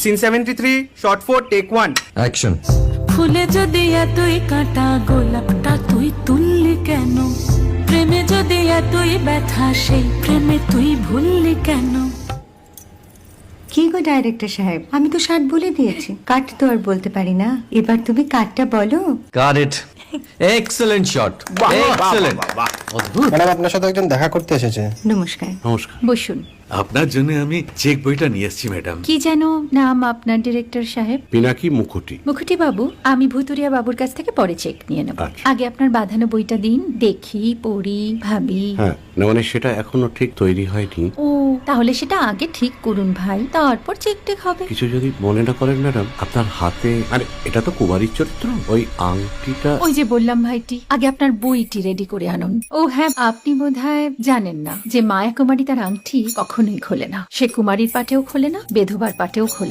Scene 73 short 4 take 1 action. ফুলে যদি এতই কাটা গোলাপটা তুই তুললি কেন? প্রেমে যদি এতই ব্যথা সেই প্রেমে তুই ভুললি কেন? কি গো ডাইরেক্টর সাহেব, আমি তো 60 বলে দিয়েছি, কাট তো আর বলতে পারি না, এবার তুমি কাটটা বলো। Got it. Excellent shot, excellent. অদ্ভুত। ম্যাডাম আপনার সাথে একজন দেখা করতে এসেছে। নমস্কার। নমস্কার। বসুন। আপনার জন্য আমি চেক বইটা নিয়ে এসেছি ম্যাডাম। কি যেন নাম আপনার ডিরেক্টর সাহেব? পিনাকি মুখোটি। মুখুটি বাবু, আমি ভুতুরিয়া বাবুর কাছ থেকে পরে চেক নিয়ে নেব। আচ্ছা। আগে আপনার বাঁধানো বইটা দিন, দেখি, পড়ি, ভাবি। হ্যাঁ না মানে সেটা এখনো ঠিক তৈরি হয়নি। ও, তাহলে সেটা আগে ঠিক করুন ভাই, তারপর চেক টেক হবে। কিছু যদি মনে না করেন ম্যাডাম, আপনার হাতে আরে এটা তো কুমারীর চরিত্র, ওই আংটিটা। ওই যে বললাম ভাইটি, আগে আপনার বইটি রেডি করে আনুন। ও হ্যাঁ, আপনি বোধহয় জানেন না যে মায়া কুমারী তার আংটি কখনোই খোলে না। সে কুমারীর পাটেও খোলে না, বেধবার পাটেও খোলে